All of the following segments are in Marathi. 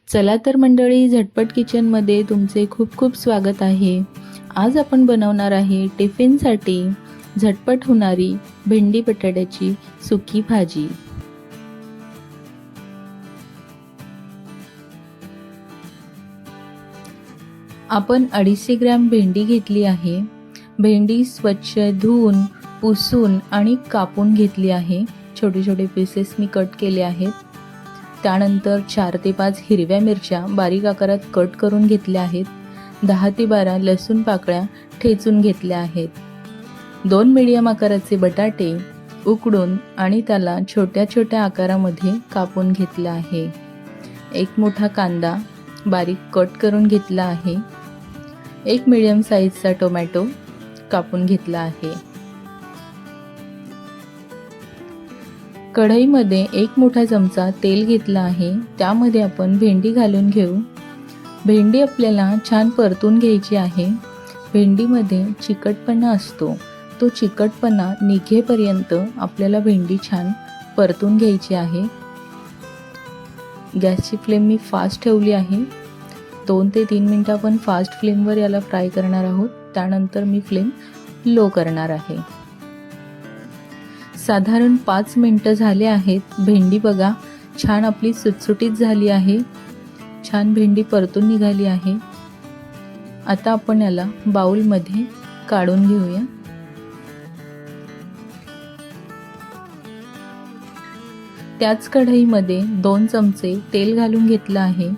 चला तर मंडळी, झटपट किचनमध्ये तुमचे खूप खूप स्वागत आहे। आज आपण बनवणार आहे टिफिनसाठी झटपट होणारी भेंडी बटाट्याची सुकी भाजी। आपण 250 ग्रॅम भेंडी घेतली आहे। भेंडी स्वच्छ धुवून पुसून आणि कापून घेतली आहे। छोटे छोटे पीसेस मी कट केले आहेत। त्यानंतर 4 ते 5 हिरव्या मिरच्या बारीक आकारात कट करून घेतल्या आहेत। 10 ते 12 लसूण पाकळ्या ठेचून घेतल्या आहेत। 2 मीडियम आकाराचे बटाटे उकडून आणि त्याला छोट्या छोट्या आकारामध्ये कापून घेतला आहे। 1 मोठा कांदा बारीक कट करून घेतला आहे। 1 मीडियम साईजचा टोमॅटो कापून घेतला आहे। कढईमध्ये 1 मोठा चमचा तेल घेतला आहे। त्यामध्ये आपण भेंडी घालून घेऊ। भेंडी आपल्याला छान परतून घ्यायची आहे। भेंडीमध्ये चिकटपणा असतो, तो चिकटपणा निघेपर्यंत आपल्याला भेंडी छान परतून घ्यायची आहे। गॅसची फ्लेम मी फास्ट ठेवली आहे। 2 ते 3 मिनिटं आपण फास्ट फ्लेमवर याला फ्राय करणार आहोत। त्यानंतर मी फ्लेम लो करणार आहे। साधारण 5 मिनिटं झाले आहेत। भेंडी बघा छान आपली सुटसुटीत झाली आहे। छान भेंडी परतून निघाली आहे। आता आपण याला बाउलमध्ये काढून घेऊया। त्याच कढईमध्ये 2 चमचे तेल घालून घेतलं आहे।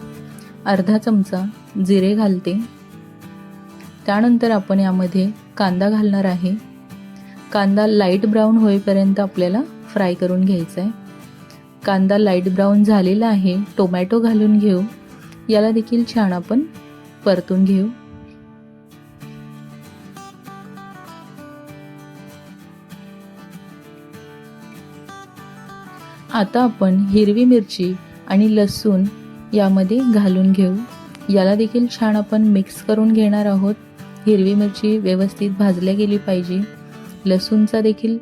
अर्धा चमचा जिरे घालते। त्यानंतर आपण यामध्ये कांदा घालणार आहे। कांदा लाईट ब्राऊन होईपर्यंत आपल्याला फ्राय करून घ्यायचा आहे। कांदा लाईट ब्राऊन झालेला आहे। टोमॅटो घालून घेऊ। याला देखील छान आपण परतून घेऊ। आता आपण हिरवी मिरची आणि लसूण यामध्ये घालून घेऊ। याला देखील छान आपण मिक्स करून घेणार आहोत। हिरवी मिरची व्यवस्थित भाजल्या गेली पाहिजे। लसूणचा देखील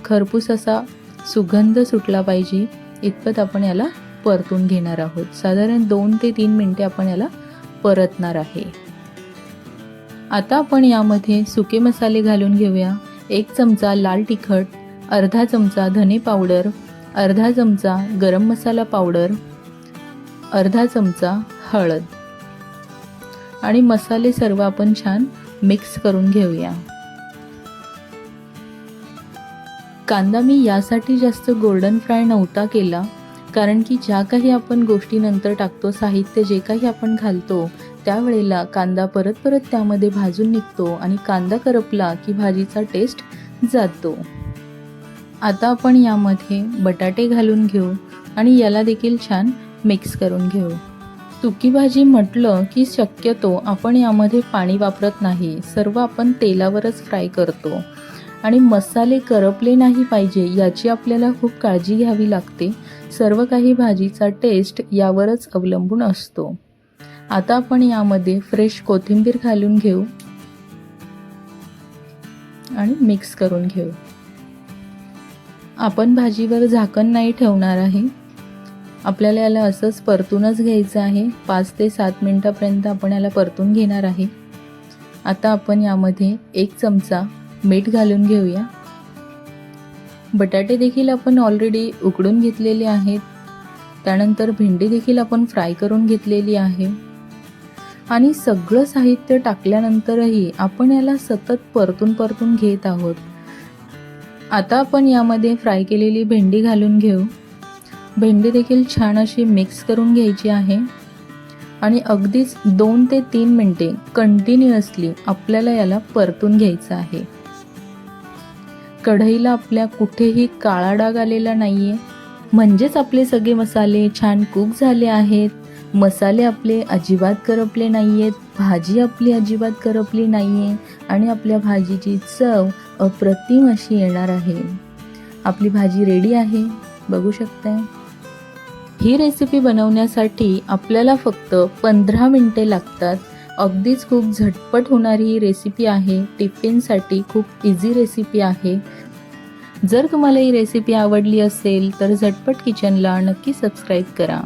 खरपूस असा सुगंध सुटला पाहिजे इतपत आपण याला परतून घेणार आहोत। साधारण 2 ते 3 मिनिटे आपण याला परतणार आहे। आता आपण यामध्ये सुके मसाले घालून घेऊया। 1 चमचा लाल तिखट, अर्धा चमचा धने पावडर, अर्धा चमचा गरम मसाला पावडर, अर्धा चमचा हळद आणि मसाले सर्व आपण छान मिक्स करून घेऊया। कांदा मी यासाठी जास्त गोल्डन फ्राय नव्हता केला, कारण की ज्या काही आपण गोष्टी नंतर टाकतो, साहित्य जे काही आपण घालतो त्यावेळेला कांदा परत परत त्यामध्ये भाजून निघतो आणि कांदा करपला की भाजीचा टेस्ट जातो। आता आपण यामध्ये बटाटे घालून घेऊ आणि याला देखील छान मिक्स करून घेऊ। सुकी भाजी म्हटलं की शक्यतो आपण यामध्ये पाणी वापरत नाही, सर्व आपण तेलावरच फ्राय करतो आणि मसाले करपले नाही पाहिजे याची आपल्याला खूप काळजी घ्यावी लागते। सर्व काही भाजीचा टेस्ट यावरच अवलंबून असतो। आता आपण यामध्ये फ्रेश कोथिंबीर घालून घेऊ आणि मिक्स करून घेऊ। आपण भाजीवर झाकण नाही ठेवणार आहे। आपल्याला याला असंच परतूनच घ्यायचं आहे। 5 ते 7 मिनिटापर्यंत आपण याला परतून घेणार आहे। आता आपण यामध्ये 1 चमचा मीठ घालून घेऊया। बटाटे देखील आपण ऑलरेडी उकडून घेतलेले आहेत। त्यानंतर भेंडी देखील आपण फ्राय करून घेतलेली आहे आणि सगळं साहित्य टाकल्यानंतरही आपण याला सतत परतून घेत आहोत। आता आपण यामध्ये फ्राय केलेली भेंडी घालून घेऊ। भेंडी देखील छान अशी मिक्स करून घ्यायची आहे आणि अगदीच 2 ते 3 मिनिटे कंटिन्युअसली आपल्याला याला परतून घ्यायचं आहे। कढईला आपल्या कुठेही काळा डाग आलेला नाहीये, म्हणजेच आपले सगळे मसाले छान कुक झाले आहेत। मसाले आपले अजिबात करपले नाहीयेत, भाजी आपली अजिबात करपली नाहीये आणि आपल्या भाजीची चव अप्रतिम अशी येणार आहे। आपली भाजी रेडी आहे, बघू शकताय। ही रेसिपी बनवण्यासाठी आपल्याला फक्त 15 मिनिटे लागतात। अगदीच खूप झटपट होणारी ही रेसिपी आहे। टिफिनसाठी खूप इझी रेसिपी आहे। जर तुम्हाला ही रेसिपी आवडली असेल तर झटपट किचनला नक्की सबस्क्राईब करा।